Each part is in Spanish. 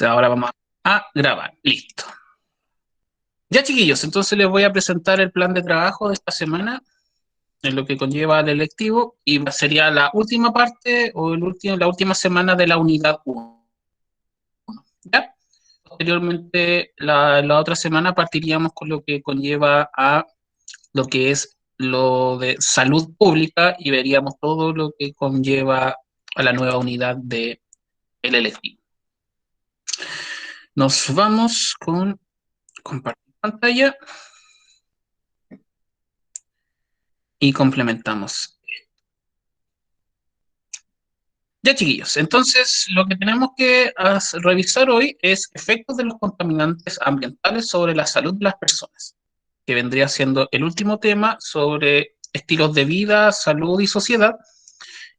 Ahora vamos a grabar. Listo. Ya, chiquillos, entonces les voy a presentar el plan de trabajo de esta semana, en lo que conlleva el electivo, y sería la última parte o la última semana de la unidad 1. ¿Ya? Posteriormente, la otra semana partiríamos con lo que conlleva a lo que es lo de salud pública y veríamos todo lo que conlleva a la nueva unidad de el electivo. Nos vamos con compartir pantalla y complementamos. Ya, chiquillos, entonces lo que tenemos que revisar hoy es efectos de los contaminantes ambientales sobre la salud de las personas, que vendría siendo el último tema sobre estilos de vida, salud y sociedad,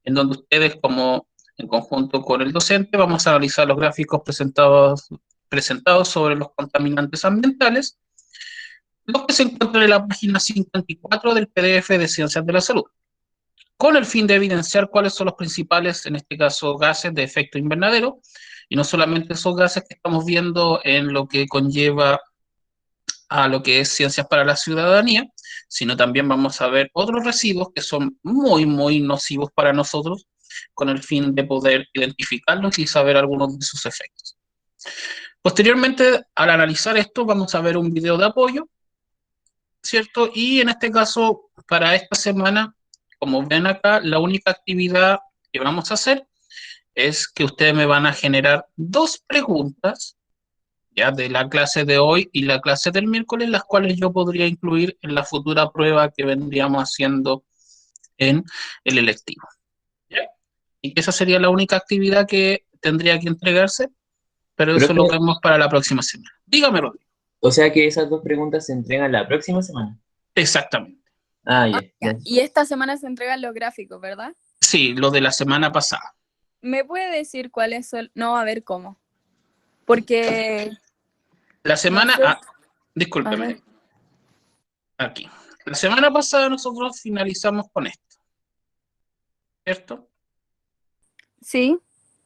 en donde ustedes, como en conjunto con el docente, vamos a analizar los gráficos presentados sobre los contaminantes ambientales, los que se encuentran en la página 54 del PDF de Ciencias de la Salud, con el fin de evidenciar cuáles son los principales, en este caso, gases de efecto invernadero, y no solamente esos gases que estamos viendo en lo que conlleva a lo que es ciencias para la ciudadanía, sino también vamos a ver otros residuos que son muy, muy nocivos para nosotros, con el fin de poder identificarlos y saber algunos de sus efectos. Posteriormente, al analizar esto, vamos a ver un video de apoyo, ¿cierto? Y en este caso, para esta semana, como ven acá, la única actividad que vamos a hacer es que ustedes me van a generar dos preguntas, ya de la clase de hoy y la clase del miércoles, las cuales yo podría incluir en la futura prueba que vendríamos haciendo en el electivo. ¿Ya? Y que esa sería la única actividad que tendría que entregarse, pero eso lo Profe, vemos para la próxima semana. Dígame, Rodrigo. o sea que esas dos preguntas se entregan la próxima semana. Exactamente. Ah, Ah, ya, ya. ya. Y esta semana se entregan los gráficos, ¿verdad? Sí, lo de la semana pasada. ¿Me puede decir cuáles son? No, a ver cómo. Porque, La no semana, sé, a discúlpeme, ver. aquí. La semana pasada nosotros finalizamos con esto, ¿cierto? Sí,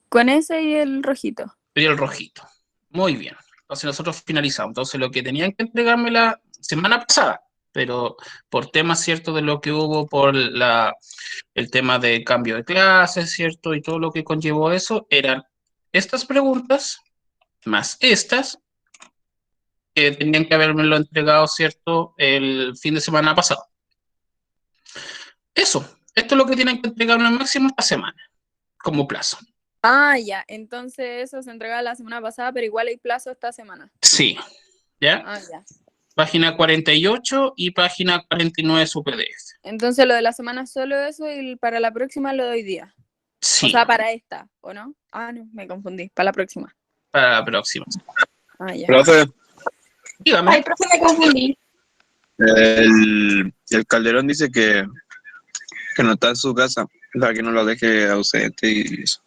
con ese y el rojito. Y el rojito. Muy bien. Entonces nosotros finalizamos. Entonces lo que tenían que entregarme la semana pasada, pero por temas, ¿cierto? De lo que hubo por el tema de cambio de clases, ¿cierto? Y todo lo que conllevó eso, eran estas preguntas más estas que tenían que habérmelo entregado, ¿cierto? El fin de semana pasado. Eso. Esto es lo que tienen que entregarme al máximo esta semana, como plazo. Ah, ya. Entonces eso se entrega la semana pasada, pero igual hay plazo esta semana. Sí. ¿Ya? Ah, ya. Página 48 y página 49 de su PDF. Entonces lo de la semana es solo eso y para la próxima lo doy día. O Sí, sea, para esta, ¿o no? Ah, no, me confundí. Para la próxima. para la próxima. Ah, ya. Profe, Dígame. Ay, profe, me confundí. el Calderón dice que no está en su casa, para que no lo deje ausente y eso.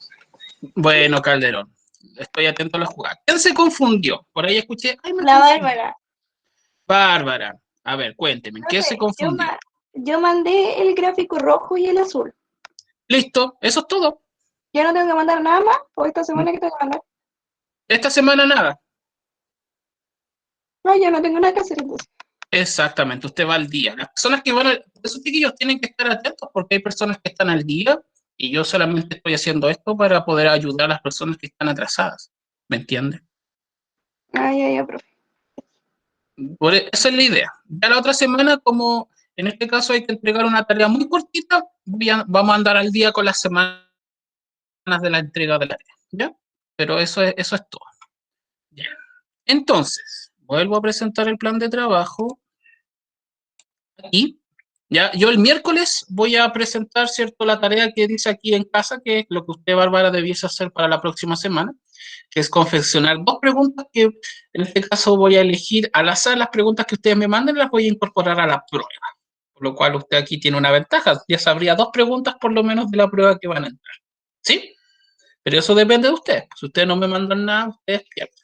Bueno, Calderón, estoy atento a la jugada. ¿Quién se confundió? Por ahí escuché, ay, me La confundí. Bárbara. Bárbara, a ver, cuénteme, ¿en qué se Profe, confundió? yo mandé el gráfico rojo y el azul. Listo, eso es todo. ¿Ya no tengo que mandar nada más? ¿O esta semana que tengo que mandar? Esta semana nada. No, ya no tengo nada que hacer entonces. Exactamente, usted va al día. Las personas que esos chiquillos tienen que estar atentos porque hay personas que están al día y yo solamente estoy haciendo esto para poder ayudar a las personas que están atrasadas. ¿Me entiende? Ah, ya, profe. Esa es la idea. Ya la otra semana, como en este caso hay que entregar una tarea muy cortita, vamos a andar al día con las semanas de la entrega de la tarea, ¿ya? Pero eso es todo. ¿Ya? Entonces, vuelvo a presentar el plan de trabajo aquí. Ya, yo el miércoles voy a presentar, ¿cierto?, la tarea que dice aquí en casa, que es lo que usted, Bárbara, debiese hacer para la próxima semana, que es confeccionar dos preguntas que en este caso voy a elegir al azar. Las preguntas que ustedes me manden las voy a incorporar a la prueba, por lo cual usted aquí tiene una ventaja, ya sabría dos preguntas por lo menos de la prueba que van a entrar, ¿sí? Pero eso depende de ustedes. Si ustedes no me mandan nada, ustedes pierden.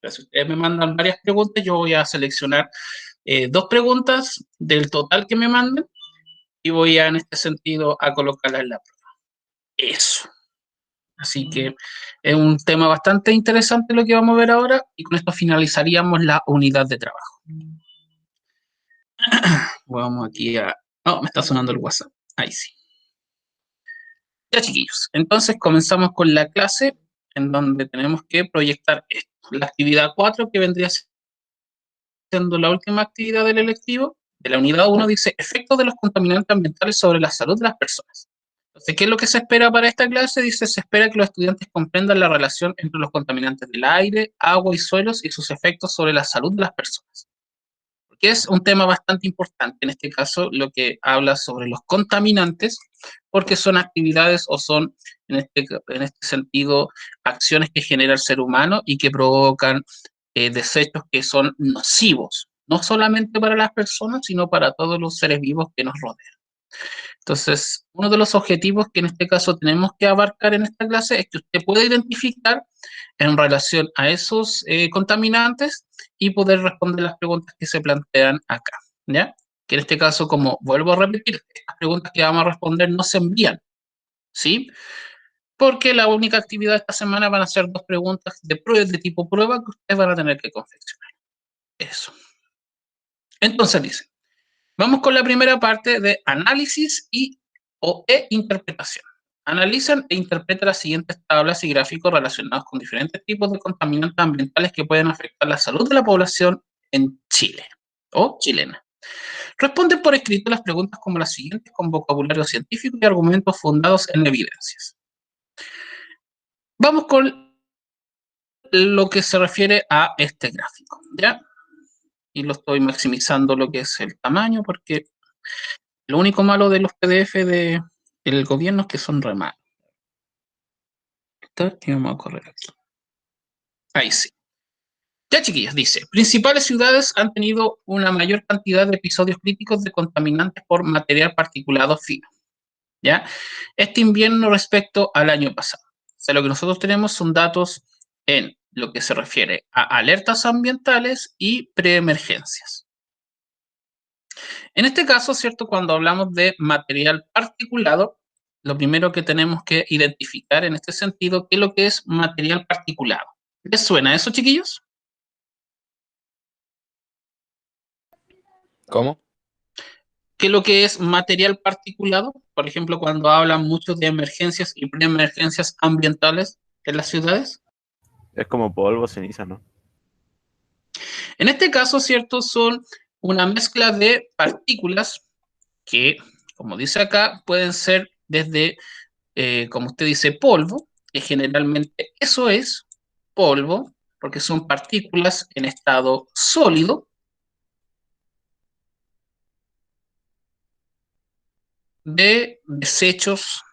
Pero si ustedes me mandan varias preguntas, yo voy a seleccionar dos preguntas del total que me manden y voy a, en este sentido, a colocarlas en la prueba. Eso. Así que es un tema bastante interesante lo que vamos a ver ahora, y con esto finalizaríamos la unidad de trabajo. Vamos aquí a... Oh, me está sonando el WhatsApp. Ahí sí. Ya, chiquillos. Entonces comenzamos con la clase en donde tenemos que proyectar esto. La actividad 4, que vendría siendo la última actividad del electivo, de la unidad 1, dice efectos de los contaminantes ambientales sobre la salud de las personas. Entonces, ¿qué es lo que se espera para esta clase? Dice, se espera que los estudiantes comprendan la relación entre los contaminantes del aire, agua y suelos y sus efectos sobre la salud de las personas. Porque es un tema bastante importante, en este caso, lo que habla sobre los contaminantes, porque son actividades o son, en este sentido, acciones que genera el ser humano y que provocan desechos que son nocivos, no solamente para las personas, sino para todos los seres vivos que nos rodean. Entonces, uno de los objetivos que en este caso tenemos que abarcar en esta clase es que usted pueda identificar en relación a esos contaminantes y poder responder las preguntas que se plantean acá, ¿ya? Que en este caso, como vuelvo a repetir, estas preguntas que vamos a responder no se envían, ¿sí? Porque la única actividad de esta semana van a ser 2 preguntas de tipo prueba que ustedes van a tener que confeccionar. Eso. Entonces dice, vamos con la primera parte de análisis e interpretación. Analizan e interpretan las siguientes tablas y gráficos relacionados con diferentes tipos de contaminantes ambientales que pueden afectar la salud de la población en Chile o chilena. Responden por escrito las preguntas como las siguientes con vocabulario científico y argumentos fundados en evidencias. Vamos con lo que se refiere a este gráfico, ¿ya? Y lo estoy maximizando lo que es el tamaño, porque lo único malo de los PDF del gobierno es que son re malos. Y vamos a correr aquí. Ahí sí. Ya, chiquillos, dice, principales ciudades han tenido una mayor cantidad de episodios críticos de contaminantes por material particulado fino, ¿ya? Este invierno respecto al año pasado. O sea, lo que nosotros tenemos son datos en lo que se refiere a alertas ambientales y preemergencias. En este caso, ¿cierto? Cuando hablamos de material particulado, lo primero que tenemos que identificar en este sentido, ¿qué es lo que es material particulado? ¿Les suena eso, chiquillos? ¿Cómo? ¿Qué es lo que es material particulado? Por ejemplo, cuando hablan mucho de emergencias y preemergencias ambientales en las ciudades. Es como polvo, ceniza, ¿no? En este caso, ¿cierto? Son una mezcla de partículas que, como dice acá, pueden ser desde, como usted dice, polvo, que generalmente eso es polvo, porque son partículas en estado sólido, de desechos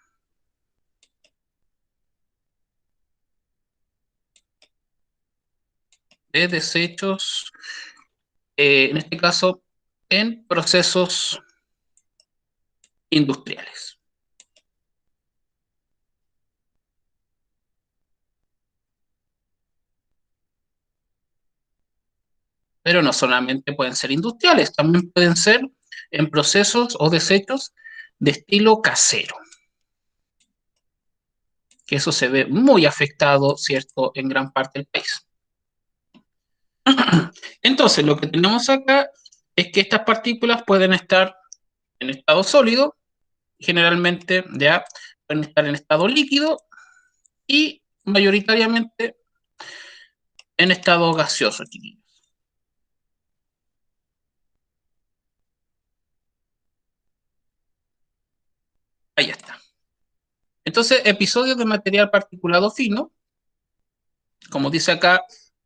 en este caso, en procesos industriales. Pero no solamente pueden ser industriales, también pueden ser en procesos o desechos de estilo casero. Que eso se ve muy afectado, ¿cierto?, en gran parte del país. Entonces, lo que tenemos acá es que estas partículas pueden estar en estado sólido, generalmente ya pueden estar en estado líquido y mayoritariamente en estado gaseoso, chiquillos. Ahí está. Entonces, episodios de material particulado fino, como dice acá,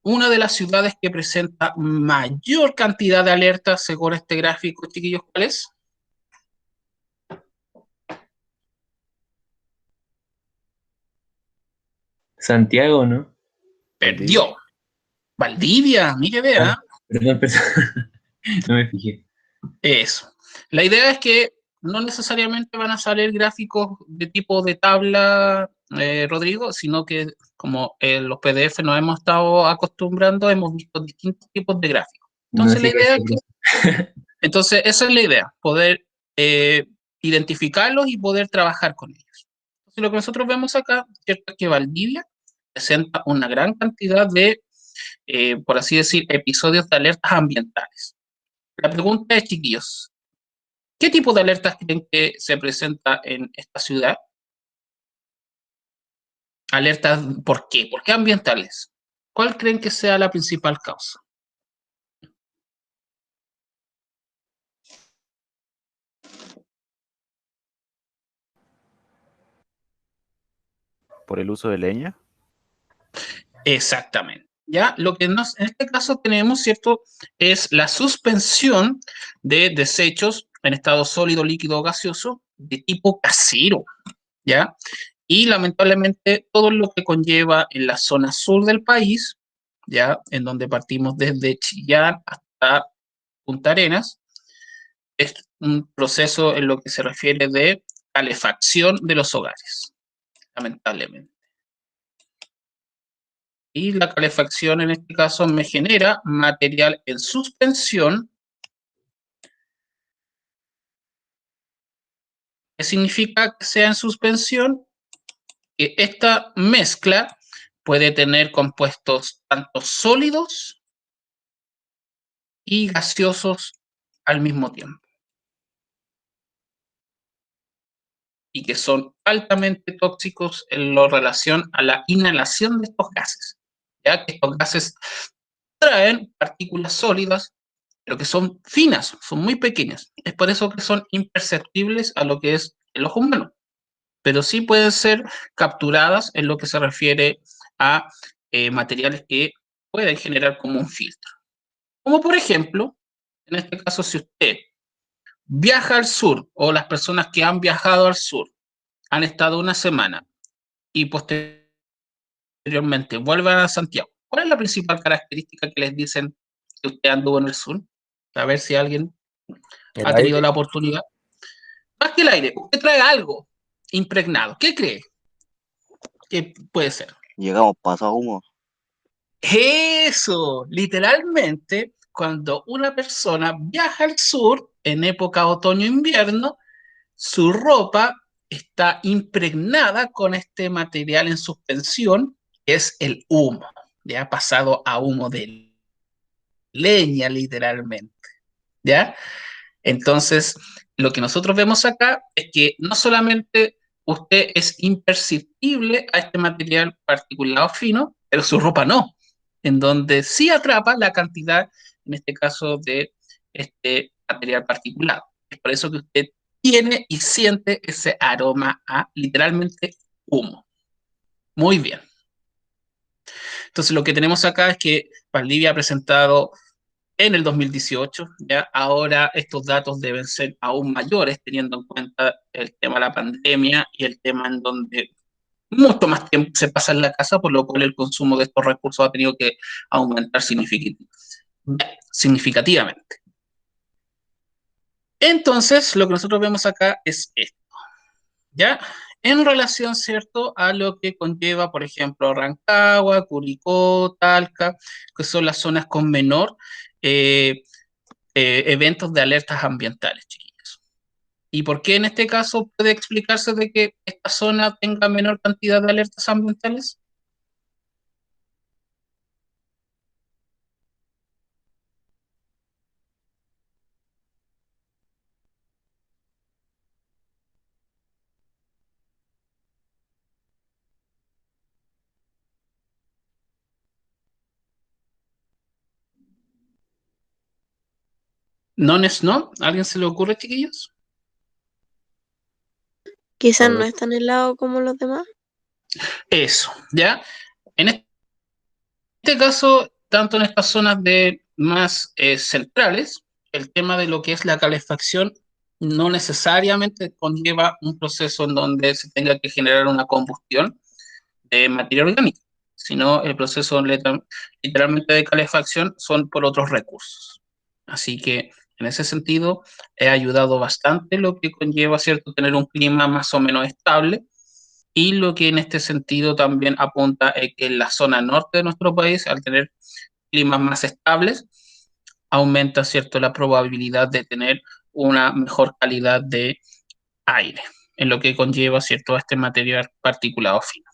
una de las ciudades que presenta mayor cantidad de alertas según este gráfico, chiquillos, ¿cuál es? Santiago, ¿no? Perdió. Valdivia, mire, vea. Perdón, no me fijé. Eso. La idea es que no necesariamente van a salir gráficos de tipo de tabla, Rodrigo, sino que como en los PDF nos hemos estado acostumbrando, hemos visto distintos tipos de gráficos. Entonces, No, la idea es que, esa es la idea, poder identificarlos y poder trabajar con ellos. Entonces, lo que nosotros vemos acá, ¿cierto?, es que Valdivia presenta una gran cantidad de, por así decir, episodios de alertas ambientales. La pregunta es, chiquillos, ¿qué tipo de alertas creen que se presenta en esta ciudad? Alertas, ¿por qué? ¿Por qué ambientales? ¿Cuál creen que sea la principal causa? Por el uso de leña. Exactamente. Ya, lo que en este caso tenemos, ¿cierto?, es la suspensión de desechos en estado sólido, líquido o gaseoso de tipo casero, ¿ya? Y lamentablemente todo lo que conlleva en la zona sur del país, ¿ya?, en donde partimos desde Chillán hasta Punta Arenas, es un proceso en lo que se refiere de calefacción de los hogares, lamentablemente. Y la calefacción en este caso me genera material en suspensión. ¿Qué significa que sea en suspensión? Que esta mezcla puede tener compuestos tanto sólidos y gaseosos al mismo tiempo. Y que son altamente tóxicos en lo relación a la inhalación de estos gases, ya que estos gases traen partículas sólidas, pero que son finas, son muy pequeñas. Es por eso que son imperceptibles a lo que es el ojo humano, pero sí pueden ser capturadas en lo que se refiere a materiales que pueden generar como un filtro. Como por ejemplo, en este caso, si usted viaja al sur, o las personas que han viajado al sur, han estado una semana y posteriormente vuelven a Santiago, ¿cuál es la principal característica que les dicen que usted anduvo en el sur? A ver si alguien El ha tenido aire. la oportunidad. Más que el aire, usted trae algo impregnado. ¿Qué cree que puede ser? Llegamos paso a humo. Eso, literalmente, cuando una persona viaja al sur en época otoño-invierno, su ropa está impregnada con este material en suspensión, que es el humo, ya pasado a humo de leña, literalmente, ¿ya? Entonces, lo que nosotros vemos acá es que no solamente usted es imperceptible a este material particulado fino, pero su ropa no, en donde sí atrapa la cantidad, en este caso, de este material particulado. Es por eso que usted tiene y siente ese aroma a literalmente humo. Muy bien. Entonces, lo que tenemos acá es que Valdivia ha presentado en el 2018, ya ahora estos datos deben ser aún mayores, teniendo en cuenta el tema de la pandemia y el tema en donde mucho más tiempo se pasa en la casa, por lo cual el consumo de estos recursos ha tenido que aumentar significativamente. Entonces, lo que nosotros vemos acá es esto, ¿ya? En relación, ¿cierto?, a lo que conlleva, por ejemplo, Rancagua, Curicó, Talca, que son las zonas con menor eventos de alertas ambientales, chiquillos. ¿Y por qué en este caso puede explicarse de que esta zona tenga menor cantidad de alertas ambientales? ¿No es no? ¿A alguien se le ocurre, chiquillos? A Quizás no ver. es tan helado como los demás. Eso, ¿ya? En este caso, tanto en estas zonas de más centrales, el tema de lo que es la calefacción no necesariamente conlleva un proceso en donde se tenga que generar una combustión de materia orgánica, sino el proceso literalmente de calefacción son por otros recursos. Así que en ese sentido he ayudado bastante, lo que conlleva, ¿cierto?, tener un clima más o menos estable, y lo que en este sentido también apunta es que en la zona norte de nuestro país, al tener climas más estables, aumenta, ¿cierto?, la probabilidad de tener una mejor calidad de aire. en lo que conlleva, ¿cierto?, este material particulado fino.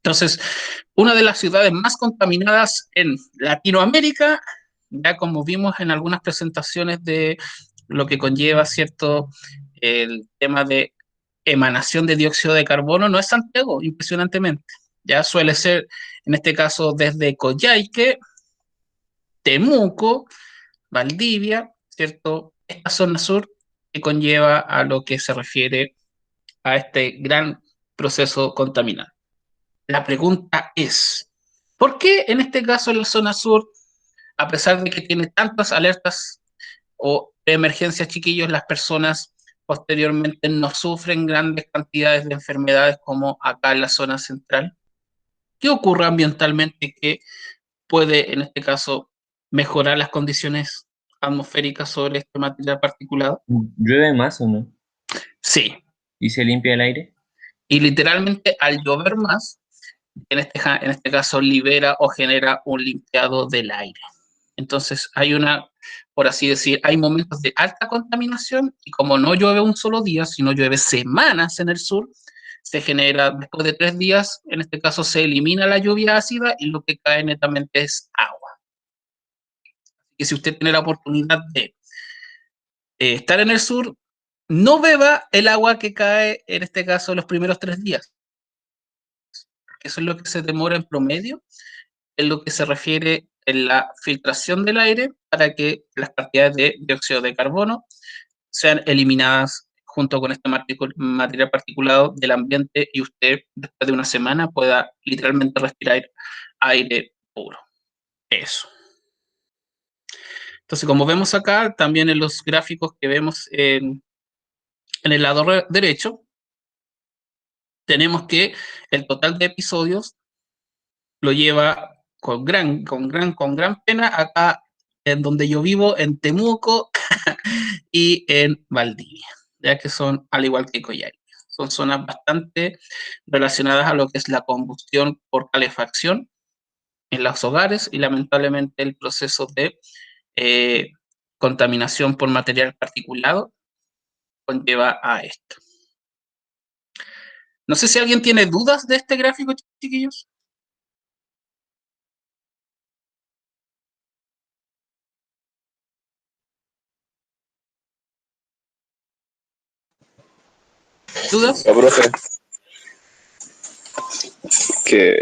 Entonces, una de las ciudades más contaminadas en Latinoamérica, ya como vimos en algunas presentaciones de lo que conlleva, ¿cierto?, el tema de emanación de dióxido de carbono, no es Santiago, impresionantemente. Ya suele ser, en este caso, desde Coyhaique, Temuco, Valdivia, ¿cierto? Esta zona sur que conlleva a lo que se refiere a este gran proceso contaminante. La pregunta es, ¿por qué en este caso en la zona sur, a pesar de que tiene tantas alertas o emergencias, chiquillos, las personas posteriormente no sufren grandes cantidades de enfermedades como acá en la zona central? ¿Qué ocurre ambientalmente que puede, en este caso, mejorar las condiciones atmosféricas sobre este material particulado? ¿Llueve más o no? Sí, ¿Y se limpia el aire? y literalmente al llover más, en este caso libera o genera un limpiado del aire. Entonces hay una, por así decir, hay momentos de alta contaminación y como no llueve un solo día, sino llueve semanas en el sur, se genera, después de 3 días, en este caso se elimina la lluvia ácida y lo que cae netamente es agua. Y si usted tiene la oportunidad de estar en el sur, no beba el agua que cae, en este caso, los primeros 3 días. Eso es lo que se demora en promedio, en lo que se refiere en la filtración del aire para que las cantidades de dióxido de carbono sean eliminadas junto con este material particulado del ambiente y usted después de una semana pueda literalmente respirar aire puro. Eso. Entonces, como vemos acá, también en los gráficos que vemos en el lado derecho, tenemos que el total de episodios lo lleva con gran pena acá en donde yo vivo, en Temuco y en Valdivia, ya que son al igual que Coyhaique. Son zonas bastante relacionadas a lo que es la combustión por calefacción en los hogares y lamentablemente el proceso de eh, contaminación por material particulado conlleva a esto. No sé si alguien tiene dudas de este gráfico, chiquillos. ¿Dudas? La profe, que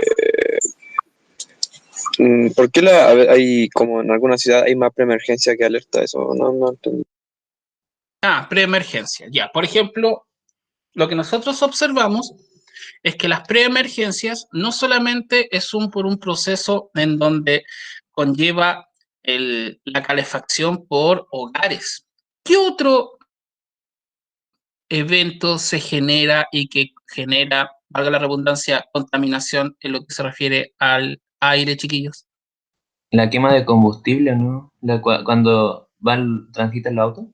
¿por qué hay como en alguna ciudad hay más preemergencia que alerta? Eso no entendí. Preemergencia. Ya, por ejemplo, lo que nosotros observamos es que las preemergencias no solamente es por un proceso en donde conlleva la calefacción por hogares. ¿Qué otro evento se genera y que genera, valga la redundancia, contaminación en lo que se refiere al aire, chiquillos? La quema de combustible, ¿no? Cuando transitan los autos.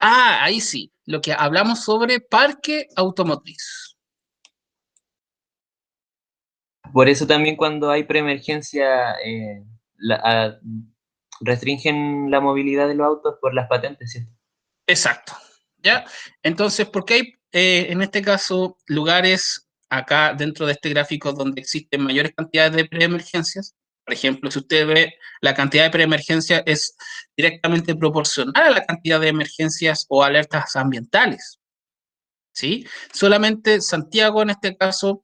Ahí sí, lo que hablamos sobre parque automotriz. Por eso también cuando hay preemergencia restringen la movilidad de los autos por las patentes, ¿cierto? Exacto, ¿ya? Entonces, ¿por qué hay, en este caso, lugares acá dentro de este gráfico donde existen mayores cantidades de preemergencias? Por ejemplo, si usted ve, la cantidad de preemergencias es directamente proporcional a la cantidad de emergencias o alertas ambientales, ¿sí? Solamente Santiago, en este caso,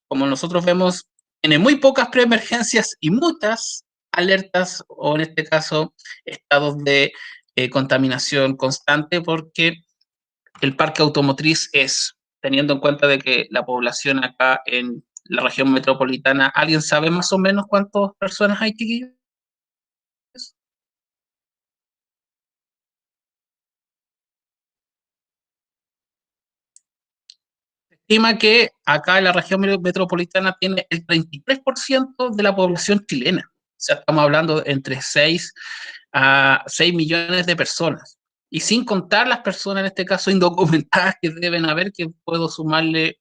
como nosotros vemos, tiene muy pocas preemergencias y muchas alertas, o en este caso, estados de contaminación constante, porque el parque automotriz es, teniendo en cuenta de que la población acá en la región metropolitana, ¿alguien sabe más o menos cuántas personas hay, chiquillos? Estima que acá en la región metropolitana tiene el 33% de la población chilena. O sea, estamos hablando entre 6 a 6 millones de personas. Y sin contar las personas, en este caso, indocumentadas que deben haber, que puedo sumarle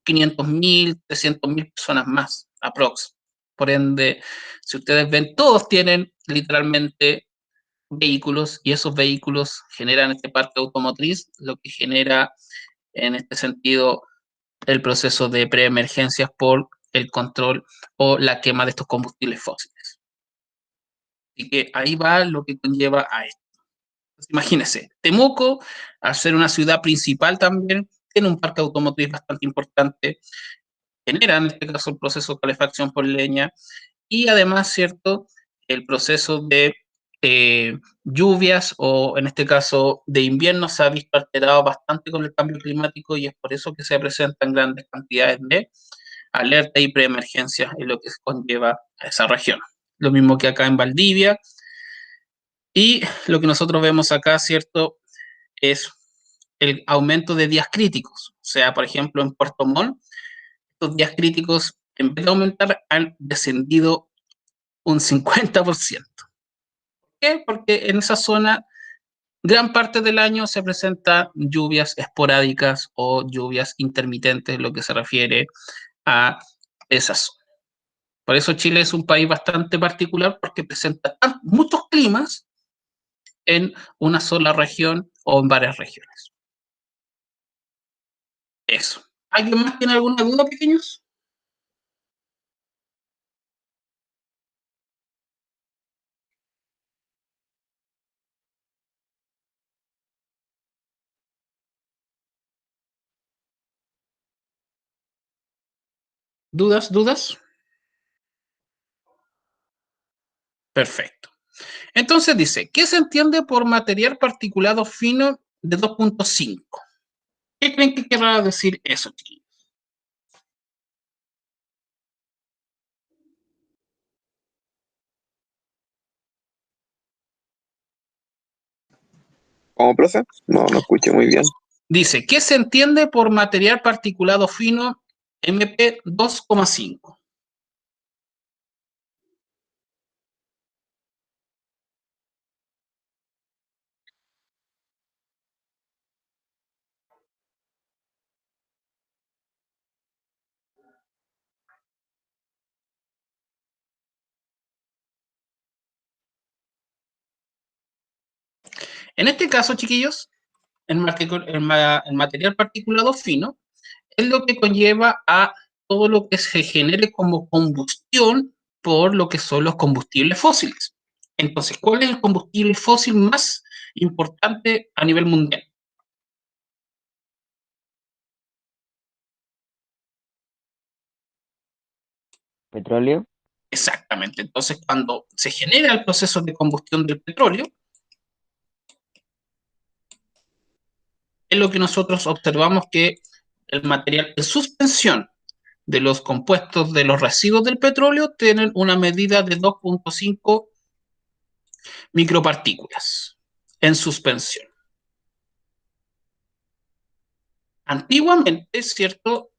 500.000, 300.000 personas más, aprox. Por ende, si ustedes ven, todos tienen literalmente vehículos, y esos vehículos generan este parque automotriz, lo que genera en este sentido el proceso de preemergencias por el control o la quema de estos combustibles fósiles. Así que ahí va lo que conlleva a esto. Entonces, imagínense, Temuco, al ser una ciudad principal también, tiene un parque automotriz bastante importante, genera en este caso el proceso de calefacción por leña y además, ¿cierto?, el proceso de lluvias o en este caso de invierno se ha visto alterado bastante con el cambio climático y es por eso que se presentan grandes cantidades de alerta y preemergencias en lo que conlleva a esa región. Lo mismo que acá en Valdivia. Y lo que nosotros vemos acá, ¿cierto?, es el aumento de días críticos. O sea, por ejemplo, en Puerto Montt, estos días críticos, en vez de aumentar, han descendido un 50%. ¿Por qué? Porque en esa zona, gran parte del año se presentan lluvias esporádicas o lluvias intermitentes, lo que se refiere a esa zona. Por eso Chile es un país bastante particular porque presenta muchos climas en una sola región o en varias regiones. Eso. ¿Alguien más tiene alguna duda, pequeños? ¿Dudas? ¿Dudas? Perfecto. Entonces dice, ¿qué se entiende por material particulado fino de 2.5? ¿Qué creen que querrá decir eso, chiquillos? ¿Cómo, profe? No escuché muy bien. Dice, ¿qué se entiende por material particulado fino MP 2,5? En este caso, chiquillos, el material particulado fino es lo que conlleva a todo lo que se genere como combustión por lo que son los combustibles fósiles. Entonces, ¿cuál es el combustible fósil más importante a nivel mundial? Petróleo. Exactamente. Entonces, cuando se genera el proceso de combustión del petróleo, es lo que nosotros observamos que el material de suspensión de los compuestos de los residuos del petróleo tienen una medida de 2.5 micropartículas en suspensión. Antiguamente, es cierto,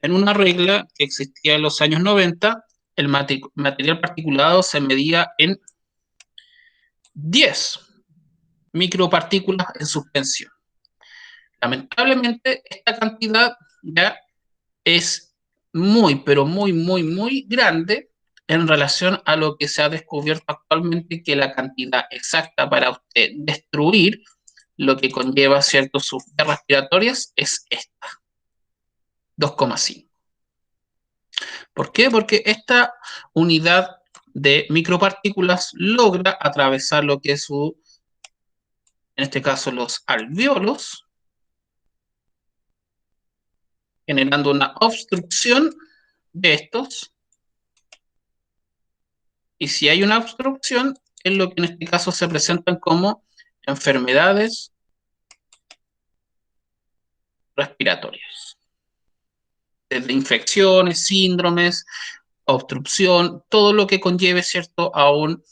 en una regla que existía en los años 90, el material particulado se medía en 10 micropartículas en suspensión. Lamentablemente, esta cantidad ya es muy, pero muy, muy, muy grande en relación a lo que se ha descubierto actualmente, que la cantidad exacta para usted destruir lo que conlleva ciertas sus vías respiratorias es esta, 2,5. ¿Por qué? Porque esta unidad de micropartículas logra atravesar lo que es en este caso, los alvéolos, generando una obstrucción de estos. Y si hay una obstrucción, es lo que en este caso se presentan como enfermedades respiratorias. Desde infecciones, síndromes, obstrucción, todo lo que conlleve, ¿cierto?, a un,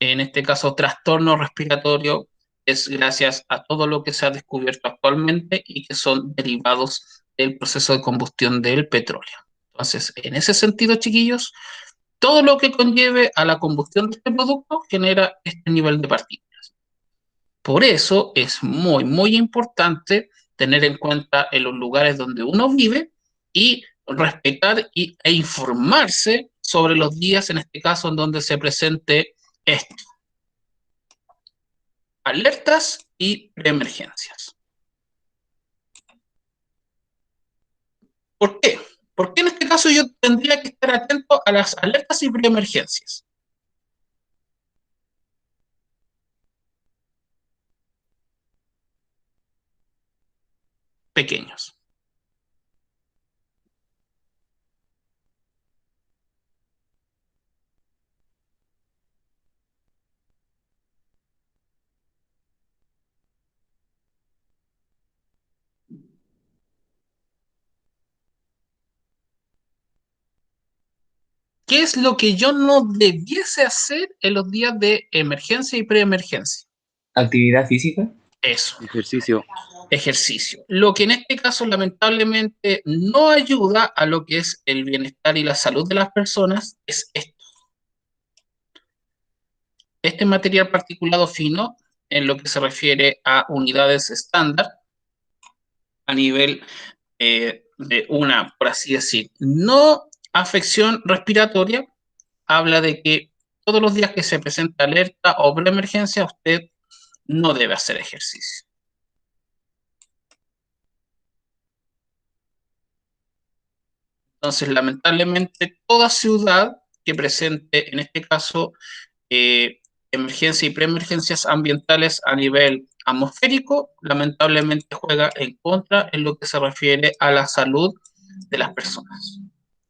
en este caso, trastorno respiratorio, es gracias a todo lo que se ha descubierto actualmente y que son derivados del proceso de combustión del petróleo. Entonces, en ese sentido, chiquillos, todo lo que conlleve a la combustión de este producto genera este nivel de partículas. Por eso es muy, muy importante tener en cuenta en los lugares donde uno vive y respetar e informarse sobre los días, en este caso, en donde se presente esto. alertas y preemergencias. ¿Por qué? Porque en este caso yo tendría que estar atento a las alertas y preemergencias. Pequeños. ¿Qué es lo que yo no debiese hacer en los días de emergencia y preemergencia? Actividad física. Eso, Ejercicio. ejercicio. Lo que en este caso lamentablemente no ayuda a lo que es el bienestar y la salud de las personas es esto. Este material particulado fino, en lo que se refiere a unidades estándar, a nivel de una, por así decir, no afección respiratoria, habla de que todos los días que se presenta alerta o preemergencia, usted no debe hacer ejercicio. Entonces, lamentablemente, toda ciudad que presente, en este caso, emergencia y preemergencias ambientales a nivel atmosférico, lamentablemente juega en contra en lo que se refiere a la salud de las personas.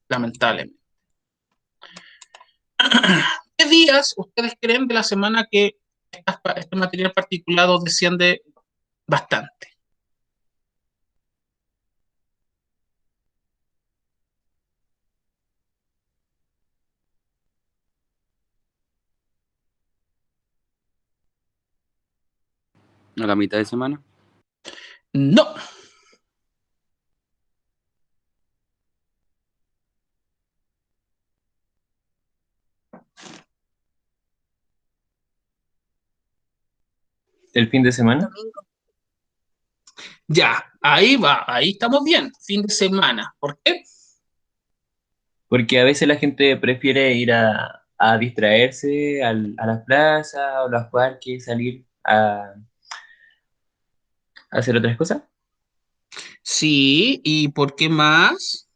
Lamentablemente. ¿Qué días ustedes creen de la semana que este material particulado desciende bastante? A la mitad de semana. No. ¿El fin de semana? Domingo. Ya, ahí va, ahí estamos bien, fin de semana. ¿Por qué? Porque a veces la gente prefiere ir a distraerse a las plazas o los parques, salir a hacer otras cosas. Sí, ¿y por qué más?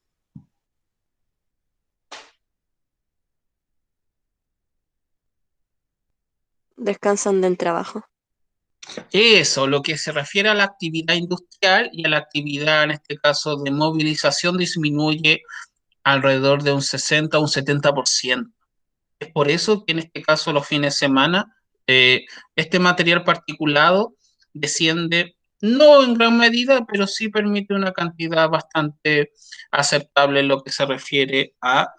Descansan del trabajo. Eso, lo que se refiere a la actividad industrial y a la actividad, en este caso, de movilización, disminuye alrededor de un 60 o un 70%. Es por eso que en este caso los fines de semana este material particulado desciende, no en gran medida, pero sí permite una cantidad bastante aceptable en lo que se refiere a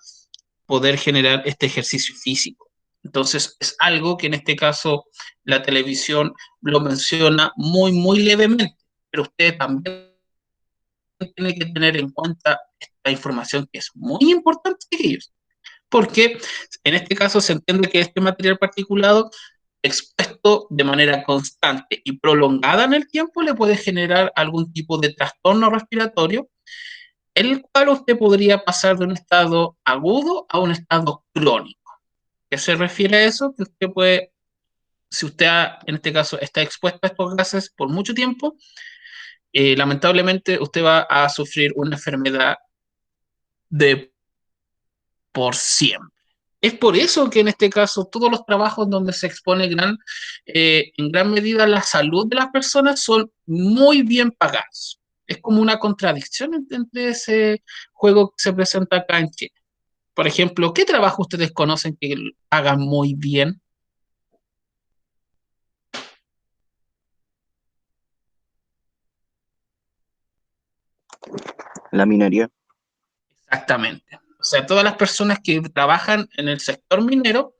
poder generar este ejercicio físico. Entonces es algo que en este caso la televisión lo menciona muy, muy levemente, pero usted también tiene que tener en cuenta esta información que es muy importante de ellos, porque en este caso se entiende que este material particulado expuesto de manera constante y prolongada en el tiempo le puede generar algún tipo de trastorno respiratorio, el cual usted podría pasar de un estado agudo a un estado crónico. ¿Qué se refiere a eso? Que usted puede, si usted en este caso está expuesto a estos gases por mucho tiempo, lamentablemente usted va a sufrir una enfermedad de por siempre. Es por eso que en este caso todos los trabajos donde se expone en gran medida la salud de las personas son muy bien pagados. Es como una contradicción entre ese juego que se presenta acá en Chile. Por ejemplo, ¿qué trabajo ustedes conocen que hagan muy bien? La minería. Exactamente. O sea, todas las personas que trabajan en el sector minero,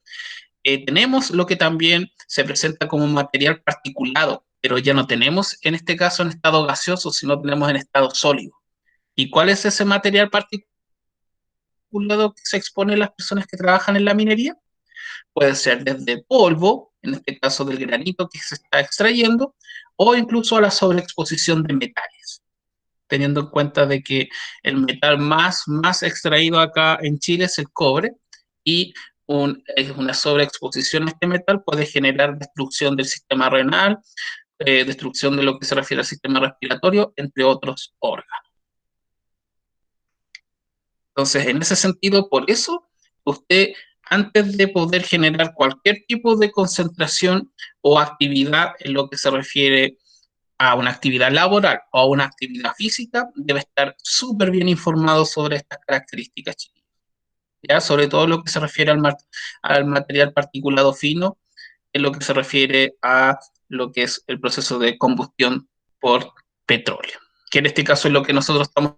tenemos lo que también se presenta como material particulado, pero ya no tenemos en este caso en estado gaseoso, sino tenemos en estado sólido. ¿Y cuál es ese material particulado que se expone a las personas que trabajan en la minería? Puede ser desde polvo, en este caso del granito que se está extrayendo, o incluso a la sobreexposición de metales, teniendo en cuenta de que el metal más extraído acá en Chile es el cobre, y una sobreexposición a este metal puede generar destrucción del sistema renal, destrucción de lo que se refiere al sistema respiratorio, entre otros órganos. Entonces, en ese sentido, por eso, usted, antes de poder generar cualquier tipo de concentración o actividad en lo que se refiere a una actividad laboral o a una actividad física, debe estar súper bien informado sobre estas características, chiquillos. ¿Ya? Sobre todo lo que se refiere al material particulado fino, en lo que se refiere a lo que es el proceso de combustión por petróleo, que en este caso es lo que nosotros estamos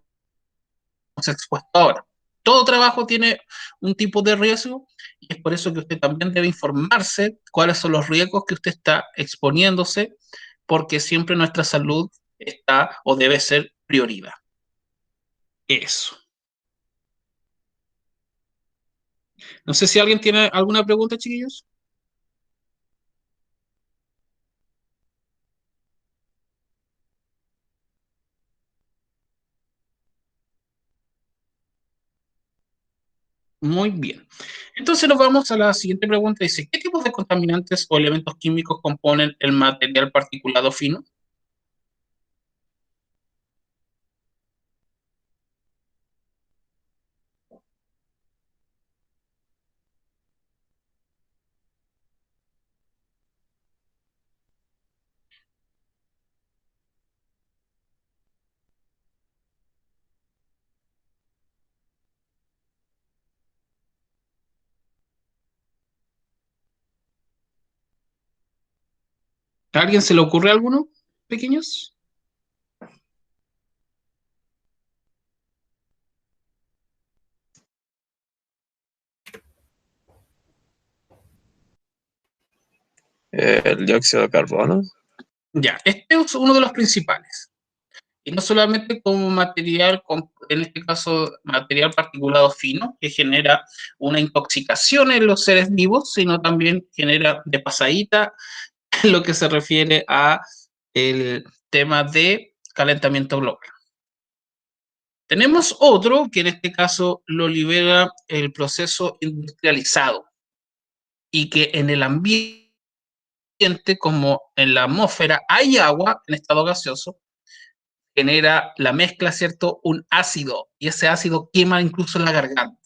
expuestos ahora. Todo trabajo tiene un tipo de riesgo y es por eso que usted también debe informarse cuáles son los riesgos que usted está exponiéndose, porque siempre nuestra salud está o debe ser prioridad. Eso. No sé si alguien tiene alguna pregunta, chiquillos. Muy bien. Entonces nos vamos a la siguiente pregunta. Dice, ¿qué tipos de contaminantes o elementos químicos componen el material particulado fino? ¿A alguien se le ocurre alguno, pequeños? El dióxido de carbono. Ya, este es uno de los principales. Y no solamente como material, en este caso material particulado fino, que genera una intoxicación en los seres vivos, sino también genera de pasadita en lo que se refiere a el tema de calentamiento global. Tenemos otro que en este caso lo libera el proceso industrializado y que en el ambiente, como en la atmósfera, hay agua en estado gaseoso, genera la mezcla, ¿cierto? Un ácido, y ese ácido quema incluso en la garganta,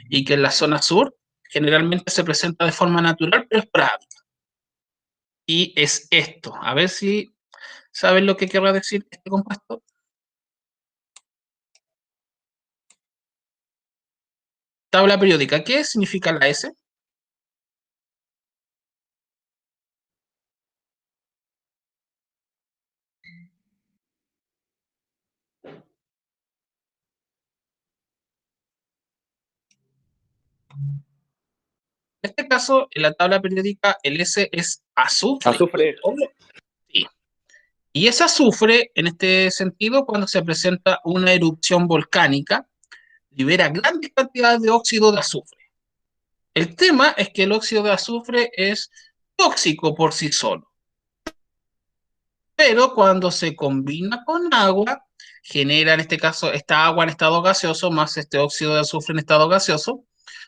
y que en la zona sur generalmente se presenta de forma natural, pero esporádica. Y es esto. A ver si saben lo que querrá decir este compuesto. Tabla periódica. ¿Qué significa la S? En este caso, en la tabla periódica, el S es azufre. Azufre. Sí. Y es azufre, en este sentido, cuando se presenta una erupción volcánica, libera grandes cantidades de óxido de azufre. El tema es que el óxido de azufre es tóxico por sí solo, pero cuando se combina con agua, genera en este caso esta agua en estado gaseoso más este óxido de azufre en estado gaseoso,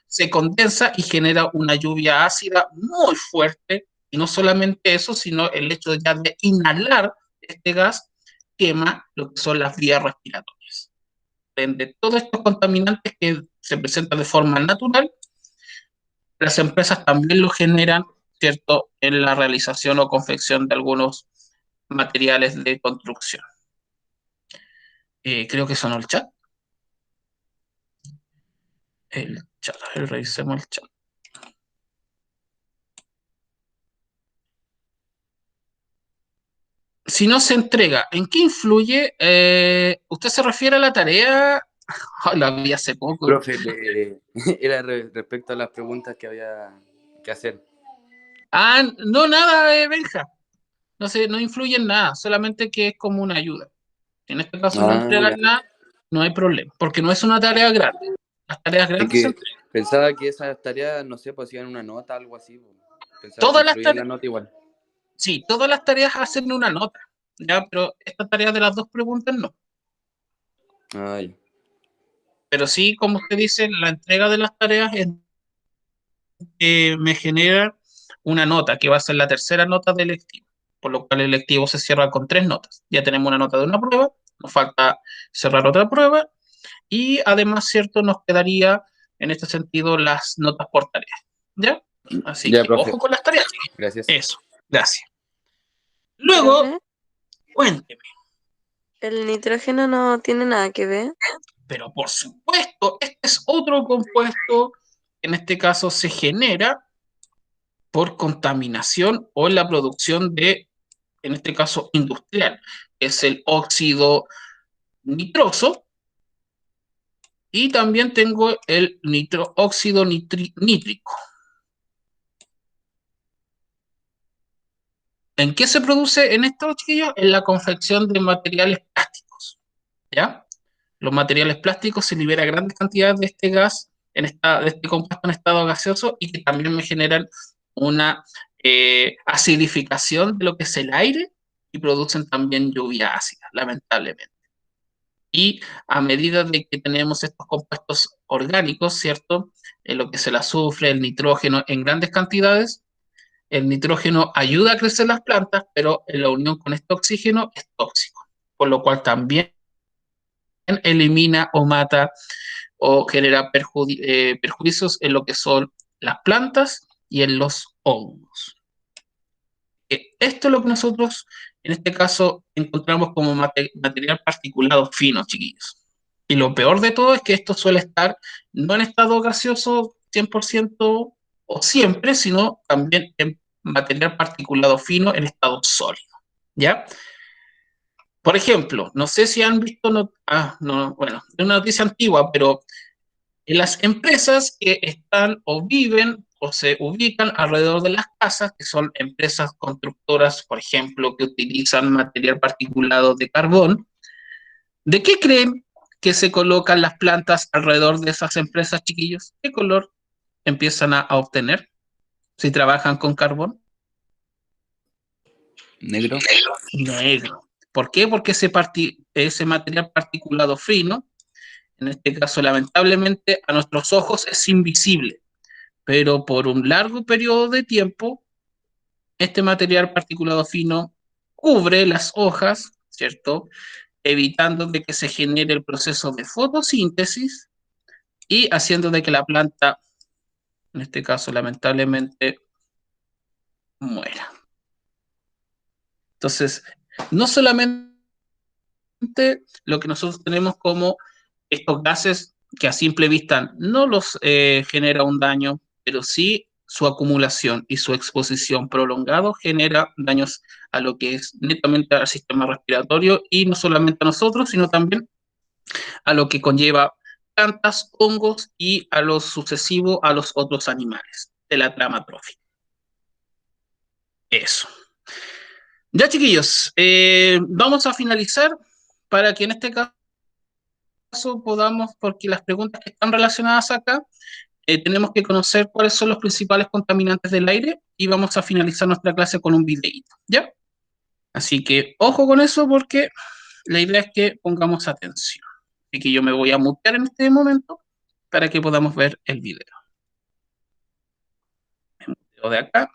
se condensa y genera una lluvia ácida muy fuerte, y no solamente eso, sino el hecho ya de inhalar este gas quema lo que son las vías respiratorias. De todos estos contaminantes que se presentan de forma natural, las empresas también lo generan, ¿cierto?, en la realización o confección de algunos materiales de construcción. Creo que sonó el chat. El chat, a ver, revisemos el chat. Si no se entrega, ¿en qué influye? ¿Usted se refiere a la tarea? Oh, la vi hace poco. Profe, era respecto a las preguntas que había que hacer. Ah, no, nada, Benja. No sé, no influye en nada, solamente que es como una ayuda. En este caso no entregan Ya. nada, no hay problema, porque no es una tarea grande. Las tareas Es grandes se que entregan. pensaba que esas tareas, no sé, pues hacían una nota, algo así. Pues. Pensaba Todas que las incluían la tareas, nota igual. sí, todas las tareas hacen una nota, ¿ya? Pero esta tarea de las dos preguntas no. Ya. Pero sí, como usted dice, la entrega de las tareas es me genera una nota, que va a ser la tercera nota del electivo, por lo cual el electivo se cierra con 3 notas. Ya tenemos una nota de una prueba, nos falta cerrar otra prueba, y además, ¿cierto? Nos quedaría, en este sentido, las notas por tareas, ¿ya? Así Ya, que, profe. ojo con las tareas. Gracias. Eso, gracias. Luego, Profe, cuénteme. el nitrógeno no tiene nada que ver. Pero por supuesto, este es otro compuesto que en este caso se genera por contaminación o en la producción de, en este caso, industrial. Es el óxido nitroso y también tengo el óxido nítrico. ¿En qué se produce en esto, chiquillos? En la confección de materiales plásticos, ¿ya? Los materiales plásticos se libera grandes cantidades de este gas, de este compuesto en estado gaseoso y que también me generan una acidificación de lo que es el aire y producen también lluvia ácida, lamentablemente. Y a medida de que tenemos estos compuestos orgánicos, ¿cierto? Lo que es el azufre, el nitrógeno en grandes cantidades, el nitrógeno ayuda a crecer las plantas, pero en la unión con este oxígeno es tóxico, por lo cual también elimina o mata o genera perjuicios en lo que son las plantas y en los hongos. Esto es lo que nosotros, en este caso, encontramos como material particulado fino, chiquillos. Y lo peor de todo es que esto suele estar no en estado gaseoso 100% o siempre, sino también en material particulado fino en estado sólido, ¿ya? Por ejemplo, no sé si han visto, bueno, es una noticia antigua, pero en las empresas que están o viven o se ubican alrededor de las casas, que son empresas constructoras, por ejemplo, que utilizan material particulado de carbón, ¿de qué creen que se colocan las plantas alrededor de esas empresas, chiquillos? ¿Qué color empiezan a obtener si trabajan con carbón? Negro. Negro. ¿Por qué? Porque ese material particulado fino, en este caso lamentablemente a nuestros ojos es invisible, pero por un largo periodo de tiempo, este material particulado fino cubre las hojas, ¿cierto? Evitando de que se genere el proceso de fotosíntesis y haciendo de que la planta, en este caso lamentablemente, muera. Entonces, no solamente lo que nosotros tenemos como estos gases que a simple vista no los genera un daño, pero sí su acumulación y su exposición prolongado genera daños a lo que es netamente al sistema respiratorio y no solamente a nosotros, sino también a lo que conlleva plantas, hongos y a lo sucesivo a los otros animales de la trama trófica. Eso. Ya, chiquillos, vamos a finalizar para que en este caso podamos, porque las preguntas que están relacionadas acá, tenemos que conocer cuáles son los principales contaminantes del aire y vamos a finalizar nuestra clase con un videíto, ¿ya? Así que ojo con eso porque la idea es que pongamos atención. Así que yo me voy a mutear en este momento para que podamos ver el video. Me muteo de acá.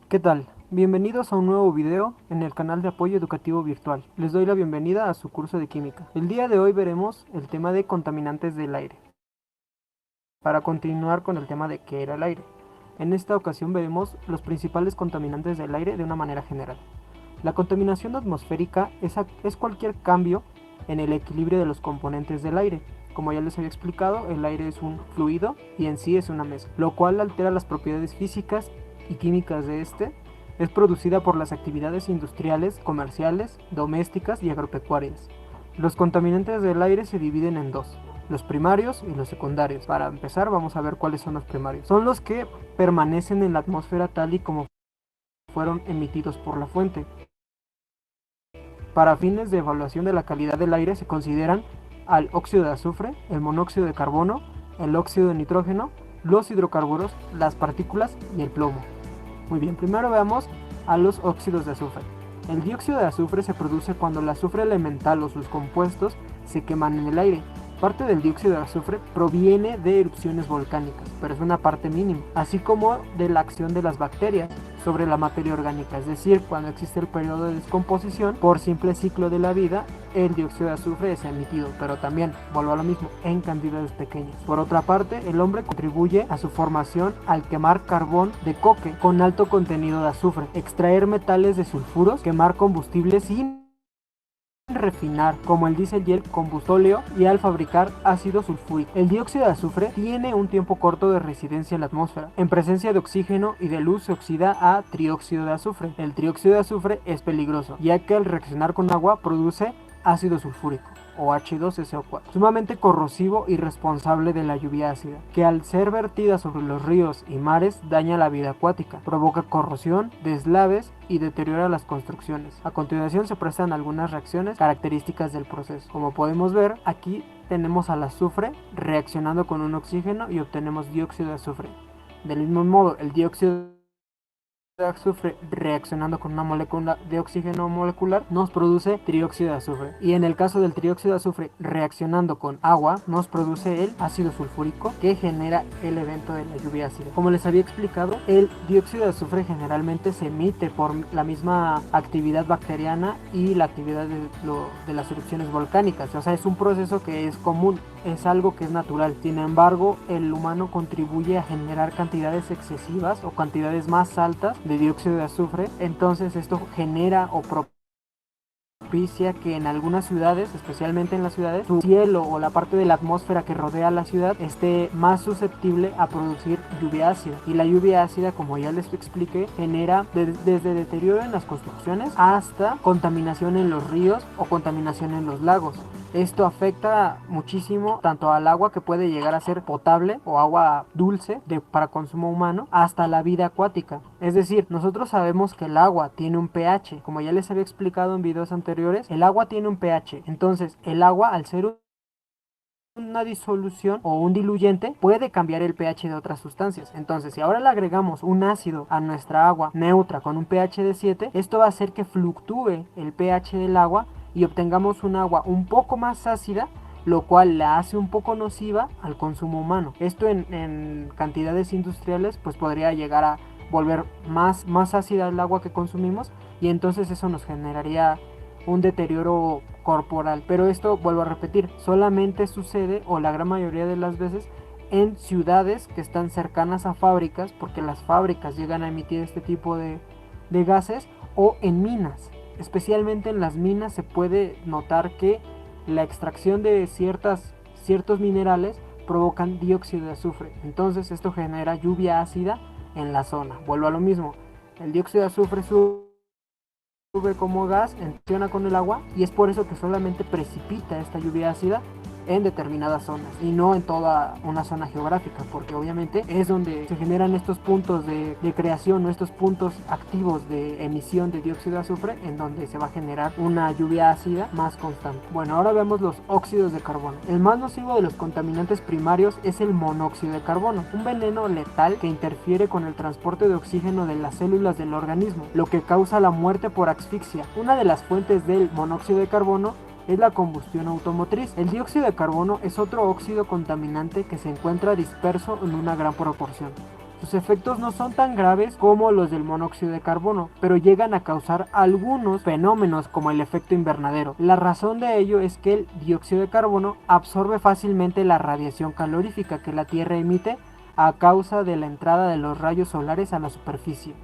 ¿Qué tal? Bienvenidos a un nuevo video en el canal de apoyo educativo virtual. Les doy la bienvenida a su curso de química. El día de hoy veremos el tema de contaminantes del aire. Para continuar con el tema de qué era el aire. En esta ocasión veremos los principales contaminantes del aire de una manera general. La contaminación atmosférica es cualquier cambio en el equilibrio de los componentes del aire, Como ya les había explicado, el aire es un fluido y en sí es una mezcla, lo cual altera las propiedades físicas y químicas de este. Es producida por las actividades industriales, comerciales, domésticas y agropecuarias. Los contaminantes del aire se dividen en dos: los primarios y los secundarios. Para empezar, vamos a ver cuáles son los primarios. Son los que permanecen en la atmósfera tal y como fueron emitidos por la fuente. Para fines de evaluación de la calidad del aire se consideran al óxido de azufre, el monóxido de carbono, el óxido de nitrógeno, los hidrocarburos, las partículas y el plomo. Muy bien, primero veamos a los óxidos de azufre. El dióxido de azufre se produce cuando el azufre elemental o sus compuestos se queman en el aire. Parte del dióxido de azufre proviene de erupciones volcánicas, pero es una parte mínima, así como de la acción de las bacterias sobre la materia orgánica, es decir, cuando existe el periodo de descomposición, por simple ciclo de la vida, el dióxido de azufre es emitido, pero también, vuelvo a lo mismo, en cantidades pequeñas. Por otra parte, el hombre contribuye a su formación al quemar carbón de coque con alto contenido de azufre, extraer metales de sulfuros, quemar combustibles sin refinar, como el diésel y el combustóleo, y al fabricar ácido sulfúrico. El dióxido de azufre tiene un tiempo corto de residencia en la atmósfera. En presencia de oxígeno y de luz se oxida a trióxido de azufre. El trióxido de azufre es peligroso, ya que al reaccionar con agua produce ácido sulfúrico o H2SO4, sumamente corrosivo y responsable de la lluvia ácida, que al ser vertida sobre los ríos y mares daña la vida acuática, provoca corrosión, deslaves y deteriora las construcciones. A continuación se prestan algunas reacciones características del proceso. Como podemos ver, aquí tenemos al azufre reaccionando con un oxígeno y obtenemos dióxido de azufre. Del mismo modo, el dióxido de azufre reaccionando con una molécula de oxígeno molecular nos produce trióxido de azufre, y en el caso del trióxido de azufre reaccionando con agua nos produce el ácido sulfúrico, que genera el evento de la lluvia ácida. Como les había explicado, el dióxido de azufre generalmente se emite por la misma actividad bacteriana y la actividad de las erupciones volcánicas, o sea, es un proceso que es común, es algo que es natural. Sin embargo, el humano contribuye a generar cantidades excesivas o cantidades más altas de dióxido de azufre. Entonces esto genera o propicia que en algunas ciudades, especialmente en las ciudades, su cielo o la parte de la atmósfera que rodea la ciudad esté más susceptible a producir lluvia ácida. Y la lluvia ácida, como ya les expliqué, genera desde deterioro en las construcciones hasta contaminación en los ríos o contaminación en los lagos. Esto afecta muchísimo tanto al agua, que puede llegar a ser potable o agua dulce para consumo humano, hasta la vida acuática. Es decir, nosotros sabemos que el agua tiene un pH, como ya les había explicado en videos anteriores, el agua tiene un pH. Entonces el agua, al ser una disolución o un diluyente, puede cambiar el pH de otras sustancias. Entonces, si ahora le agregamos un ácido a nuestra agua neutra con un pH de 7, esto va a hacer que fluctúe el pH del agua y obtengamos un agua un poco más ácida, lo cual la hace un poco nociva al consumo humano. Esto en cantidades industriales pues podría llegar a volver más ácida el agua que consumimos, y entonces eso nos generaría un deterioro corporal. Pero esto, vuelvo a repetir, solamente sucede, o la gran mayoría de las veces, en ciudades que están cercanas a fábricas, porque las fábricas llegan a emitir este tipo de gases, o en minas. Especialmente en las minas se puede notar que la extracción de ciertos minerales provocan dióxido de azufre. Entonces esto genera lluvia ácida en la zona. Vuelvo a lo mismo, el dióxido de azufre sube como gas, reacciona con el agua, y es por eso que solamente precipita esta lluvia ácida en determinadas zonas y no en toda una zona geográfica, porque obviamente es donde se generan estos puntos de creación o estos puntos activos de emisión de dióxido de azufre, en donde se va a generar una lluvia ácida más constante. Bueno, ahora vemos los óxidos de carbono. El más nocivo de los contaminantes primarios es el monóxido de carbono, un veneno letal que interfiere con el transporte de oxígeno de las células del organismo, lo que causa la muerte por asfixia. Una de las fuentes del monóxido de carbono es la combustión automotriz. El dióxido de carbono es otro óxido contaminante que se encuentra disperso en una gran proporción. Sus efectos no son tan graves como los del monóxido de carbono, pero llegan a causar algunos fenómenos como el efecto invernadero. La razón de ello es que el dióxido de carbono absorbe fácilmente la radiación calorífica que la Tierra emite a causa de la entrada de los rayos solares a la superficie.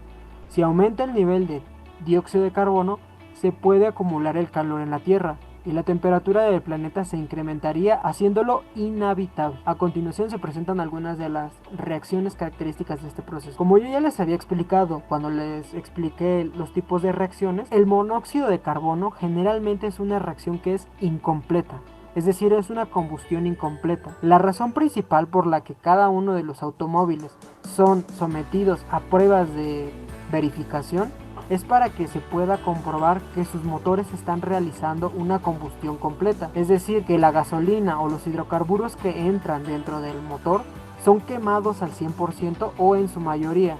Si aumenta el nivel de dióxido de carbono, se puede acumular el calor en la Tierra, y la temperatura del planeta se incrementaría haciéndolo inhabitable. A continuación se presentan algunas de las reacciones características de este proceso. Como yo ya les había explicado cuando les expliqué los tipos de reacciones, el monóxido de carbono generalmente es una reacción que es incompleta. Es decir, es una combustión incompleta. La razón principal por la que cada uno de los automóviles son sometidos a pruebas de verificación es para que se pueda comprobar que sus motores están realizando una combustión completa. Es decir, que la gasolina o los hidrocarburos que entran dentro del motor son quemados al 100% o en su mayoría.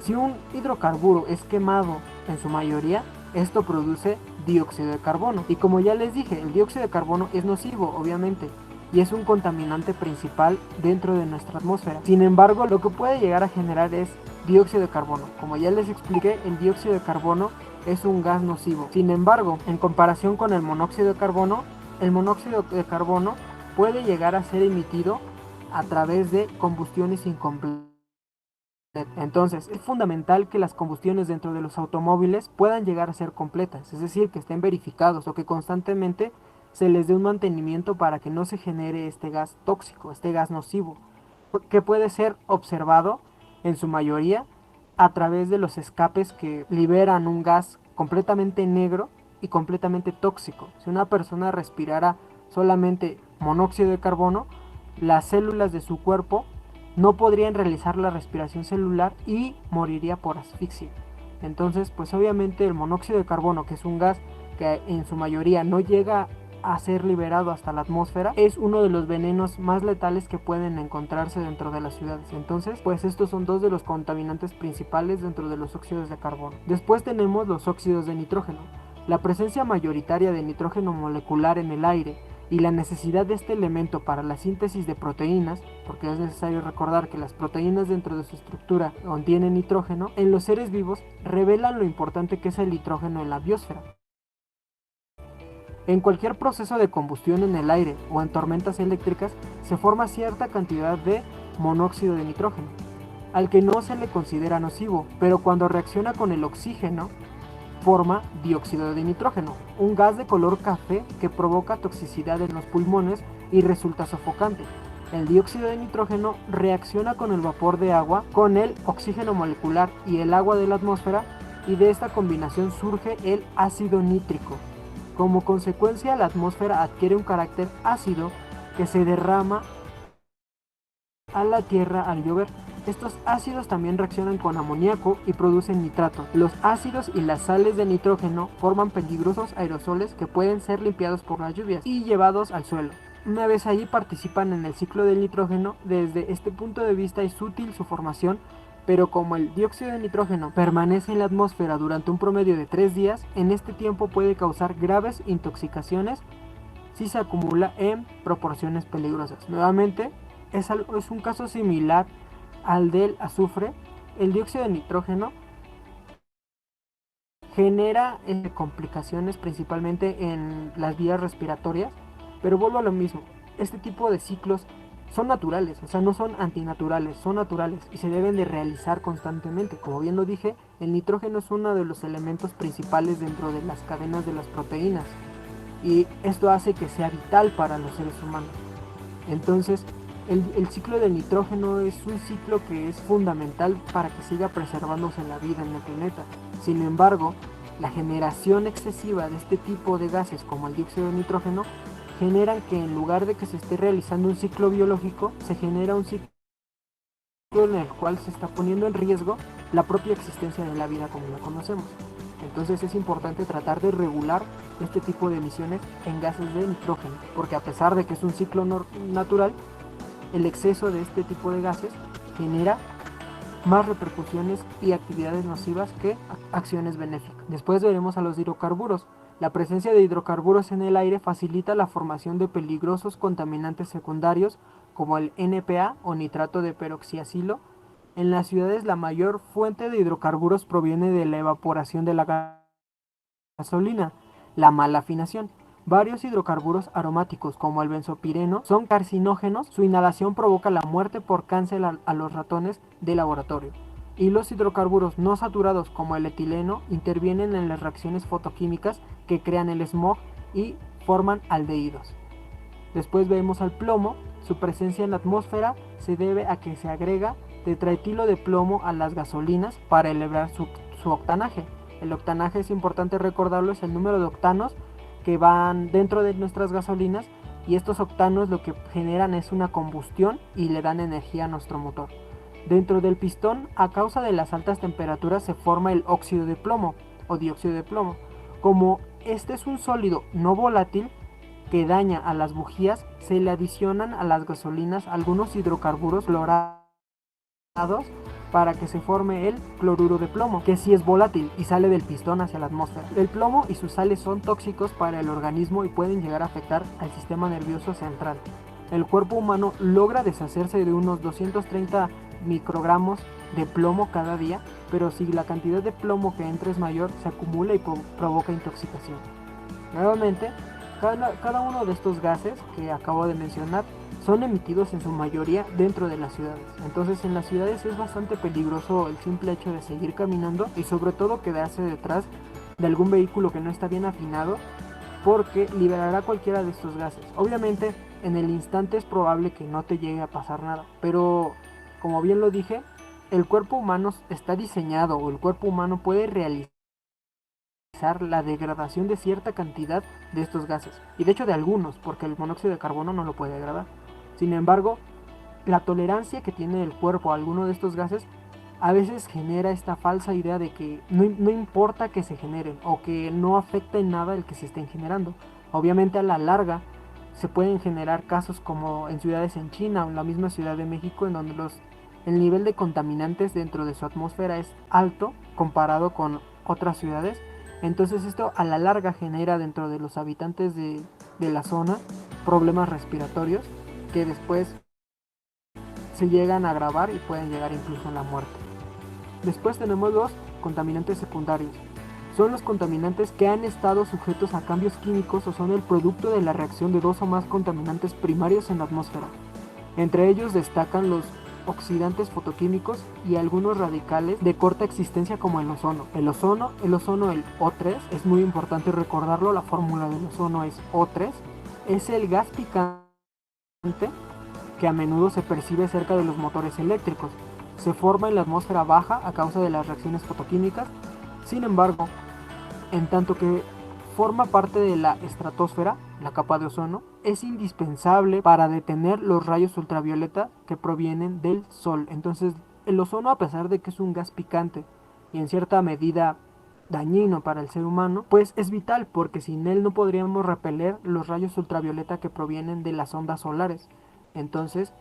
Si un hidrocarburo es quemado en su mayoría, esto produce dióxido de carbono. Y como ya les dije, el dióxido de carbono es nocivo, obviamente, y es un contaminante principal dentro de nuestra atmósfera. Sin embargo, lo que puede llegar a generar es dióxido de carbono. Como ya les expliqué, el dióxido de carbono es un gas nocivo. Sin embargo, en comparación con el monóxido de carbono puede llegar a ser emitido a través de combustiones incompletas. Entonces, es fundamental que las combustiones dentro de los automóviles puedan llegar a ser completas, es decir, que estén verificados o que constantemente se les dé un mantenimiento para que no se genere este gas tóxico, este gas nocivo, que puede ser observado en su mayoría a través de los escapes que liberan un gas completamente negro y completamente tóxico. Si una persona respirara solamente monóxido de carbono, las células de su cuerpo no podrían realizar la respiración celular y moriría por asfixia. Entonces, pues obviamente el monóxido de carbono, que es un gas que en su mayoría no llega a ser liberado hasta la atmósfera, es uno de los venenos más letales que pueden encontrarse dentro de las ciudades. Entonces, pues estos son dos de los contaminantes principales dentro de los óxidos de carbono. Después tenemos los óxidos de nitrógeno. La presencia mayoritaria de nitrógeno molecular en el aire y la necesidad de este elemento para la síntesis de proteínas, porque es necesario recordar que las proteínas dentro de su estructura contienen nitrógeno, en los seres vivos revelan lo importante que es el nitrógeno en la biosfera. En cualquier proceso de combustión en el aire o en tormentas eléctricas se forma cierta cantidad de monóxido de nitrógeno, al que no se le considera nocivo, pero cuando reacciona con el oxígeno forma dióxido de nitrógeno, un gas de color café que provoca toxicidad en los pulmones y resulta sofocante. El dióxido de nitrógeno reacciona con el vapor de agua, con el oxígeno molecular y el agua de la atmósfera, y de esta combinación surge el ácido nítrico. Como consecuencia, la atmósfera adquiere un carácter ácido que se derrama a la tierra al llover. Estos ácidos también reaccionan con amoníaco y producen nitrato. Los ácidos y las sales de nitrógeno forman peligrosos aerosoles que pueden ser limpiados por las lluvias y llevados al suelo. Una vez allí participan en el ciclo del nitrógeno. Desde este punto de vista es útil su formación, pero como el dióxido de nitrógeno permanece en la atmósfera durante un promedio de 3 días, en este tiempo puede causar graves intoxicaciones si se acumula en proporciones peligrosas. Nuevamente, es un caso similar al del azufre. El dióxido de nitrógeno genera complicaciones principalmente en las vías respiratorias, pero vuelvo a lo mismo, este tipo de ciclos son naturales, o sea, no son antinaturales, son naturales y se deben de realizar constantemente. Como bien lo dije, el nitrógeno es uno de los elementos principales dentro de las cadenas de las proteínas y esto hace que sea vital para los seres humanos. Entonces, el ciclo del nitrógeno es un ciclo que es fundamental para que siga preservándose la vida en el planeta. Sin embargo, la generación excesiva de este tipo de gases como el dióxido de nitrógeno generan que en lugar de que se esté realizando un ciclo biológico, se genera un ciclo en el cual se está poniendo en riesgo la propia existencia de la vida como la conocemos. Entonces es importante tratar de regular este tipo de emisiones en gases de nitrógeno, porque a pesar de que es un ciclo natural, el exceso de este tipo de gases genera más repercusiones y actividades nocivas que acciones benéficas. Después veremos a los hidrocarburos. La presencia de hidrocarburos en el aire facilita la formación de peligrosos contaminantes secundarios como el NPA o nitrato de peroxiacilo. En las ciudades la mayor fuente de hidrocarburos proviene de la evaporación de la gasolina, la mala afinación. Varios hidrocarburos aromáticos como el benzopireno son carcinógenos. Su inhalación provoca la muerte por cáncer a los ratones de laboratorio. Y los hidrocarburos no saturados como el etileno intervienen en las reacciones fotoquímicas que crean el smog y forman aldehídos. Después vemos al plomo. Su presencia en la atmósfera se debe a que se agrega tetraetilo de plomo a las gasolinas para elevar su octanaje. El octanaje, es importante recordarlo, es el número de octanos que van dentro de nuestras gasolinas, y estos octanos lo que generan es una combustión y le dan energía a nuestro motor. Dentro del pistón, a causa de las altas temperaturas, se forma el óxido de plomo o dióxido de plomo. Como este es un sólido no volátil que daña a las bujías, se le adicionan a las gasolinas algunos hidrocarburos fluorados para que se forme el cloruro de plomo, que sí es volátil y sale del pistón hacia la atmósfera. El plomo y sus sales son tóxicos para el organismo y pueden llegar a afectar al sistema nervioso central. El cuerpo humano logra deshacerse de unos 230 microgramos de plomo cada día, pero si la cantidad de plomo que entra es mayor, se acumula y provoca intoxicación. Nuevamente, cada uno de estos gases que acabo de mencionar son emitidos en su mayoría dentro de las ciudades. Entonces en las ciudades es bastante peligroso el simple hecho de seguir caminando y sobre todo quedarse detrás de algún vehículo que no está bien afinado, porque liberará cualquiera de estos gases. Obviamente en el instante es probable que no te llegue a pasar nada, pero como bien lo dije, el cuerpo humano está diseñado, o el cuerpo humano puede realizar la degradación de cierta cantidad de estos gases, y de hecho de algunos, porque el monóxido de carbono no lo puede degradar. Sin embargo, la tolerancia que tiene el cuerpo a alguno de estos gases a veces genera esta falsa idea de que no importa que se generen o que no afecta en nada el que se estén generando. Obviamente a la larga se pueden generar casos como en ciudades en China o en la misma Ciudad de México, en donde el nivel de contaminantes dentro de su atmósfera es alto comparado con otras ciudades. Entonces esto a la larga genera dentro de los habitantes de la zona problemas respiratorios que después se llegan a agravar y pueden llegar incluso a la muerte. Después tenemos los contaminantes secundarios. Son los contaminantes que han estado sujetos a cambios químicos o son el producto de la reacción de dos o más contaminantes primarios en la atmósfera. Entre ellos destacan los oxidantes fotoquímicos y algunos radicales de corta existencia como el ozono. El ozono, el O3, es muy importante recordarlo, la fórmula del ozono es O3, es el gas picante que a menudo se percibe cerca de los motores eléctricos. Se forma en la atmósfera baja a causa de las reacciones fotoquímicas. Sin embargo, en tanto que forma parte de la estratosfera, la capa de ozono, es indispensable para detener los rayos ultravioleta que provienen del sol. Entonces, el ozono, a pesar de que es un gas picante y en cierta medida dañino para el ser humano, pues es vital, porque sin él no podríamos repeler los rayos ultravioleta que provienen de las ondas solares. Entonces,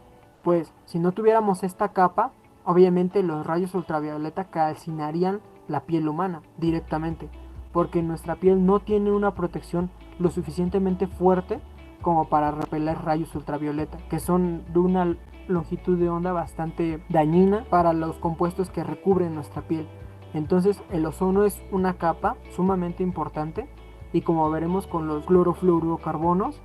pues si no tuviéramos esta capa, obviamente los rayos ultravioleta calcinarían la piel humana directamente, porque nuestra piel no tiene una protección lo suficientemente fuerte como para repeler rayos ultravioleta, que son de una longitud de onda bastante dañina para los compuestos que recubren nuestra piel. Entonces el ozono es una capa sumamente importante, y como veremos con los clorofluorocarbonos,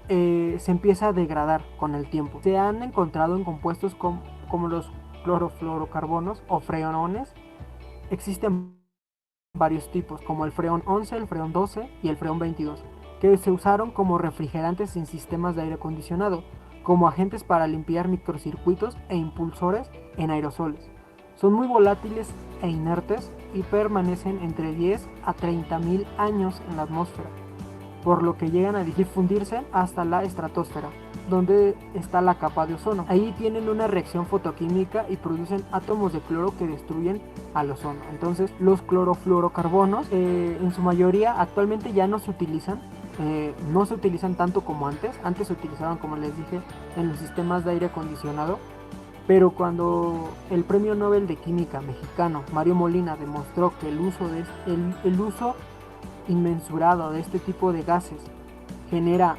se empieza a degradar con el tiempo. Se han encontrado en compuestos como los clorofluorocarbonos o freones. Existen varios tipos, como el freón 11, el freón 12 y el freón 22, que se usaron como refrigerantes en sistemas de aire acondicionado, como agentes para limpiar microcircuitos e impulsores en aerosoles. Son muy volátiles e inertes y permanecen entre 10 a 30.000 años en la atmósfera, por lo que llegan a difundirse hasta la estratosfera, donde está la capa de ozono. Ahí tienen una reacción fotoquímica y producen átomos de cloro que destruyen al ozono. Entonces los clorofluorocarbonos en su mayoría actualmente ya no se utilizan. No se utilizan tanto como antes. Antes se utilizaban, como les dije, en los sistemas de aire acondicionado. Pero cuando el premio Nobel de Química mexicano Mario Molina demostró que el uso inmensurado de este tipo de gases genera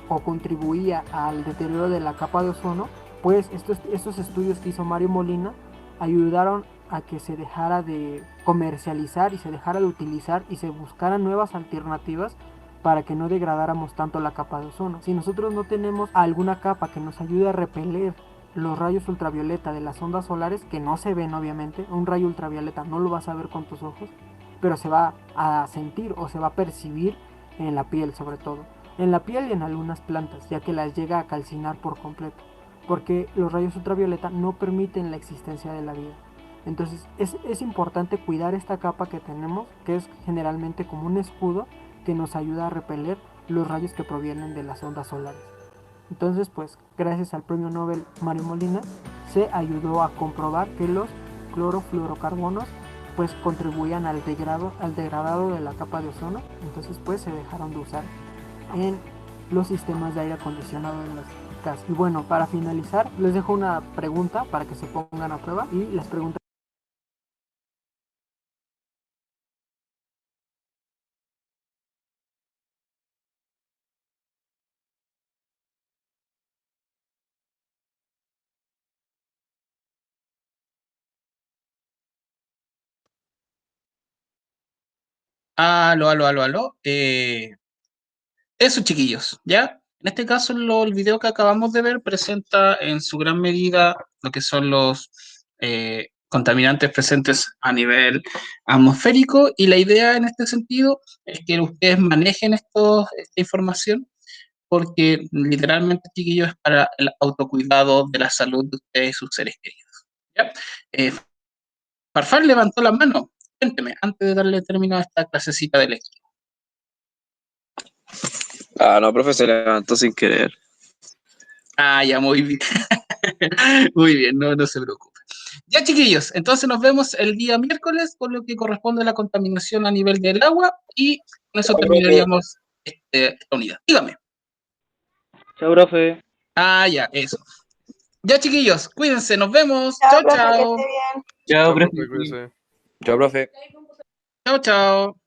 o contribuía al deterioro de la capa de ozono, pues estos estudios que hizo Mario Molina ayudaron a que se dejara de comercializar y se dejara de utilizar y se buscaran nuevas alternativas para que no degradáramos tanto la capa de ozono. Si nosotros no tenemos alguna capa que nos ayude a repeler los rayos ultravioleta de las ondas solares, que no se ven obviamente, un rayo ultravioleta no lo vas a ver con tus ojos, pero se va a sentir o se va a percibir en la piel sobre todo. En la piel y en algunas plantas, ya que las llega a calcinar por completo, porque los rayos ultravioleta no permiten la existencia de la vida. Entonces es importante cuidar esta capa que tenemos, que es generalmente como un escudo que nos ayuda a repeler los rayos que provienen de las ondas solares. Entonces, pues, gracias al premio Nobel Mario Molina, se ayudó a comprobar que los clorofluorocarbonos pues contribuían al degradado de la capa de ozono. Entonces, pues, se dejaron de usar en los sistemas de aire acondicionado en las casas. Y bueno, para finalizar, les dejo una pregunta para que se pongan a prueba, y las preguntas: Aló, aló, aló, aló. Eso, chiquillos, ¿ya? En este caso, el video que acabamos de ver presenta en su gran medida lo que son los contaminantes presentes a nivel atmosférico, y la idea en este sentido es que ustedes manejen esta información, porque literalmente, chiquillos, es para el autocuidado de la salud de ustedes y sus seres queridos, ¿ya? Farfán levantó la mano. Cuénteme, antes de darle término a esta clasecita de lectura. Ah, no, profe, se levantó sin querer. Ah, ya, muy bien. Muy bien, no se preocupe. Ya, chiquillos, entonces nos vemos el día miércoles con lo que corresponde a la contaminación a nivel del agua, y con eso terminaríamos esta unidad. Dígame. Chao, profe. Ah, ya, eso. Ya, chiquillos, cuídense, nos vemos. Chao, Chao, profe, que chao. esté bien. Chao, Chao, profe. profe, cuídese. Chao, profe. Chao, chao.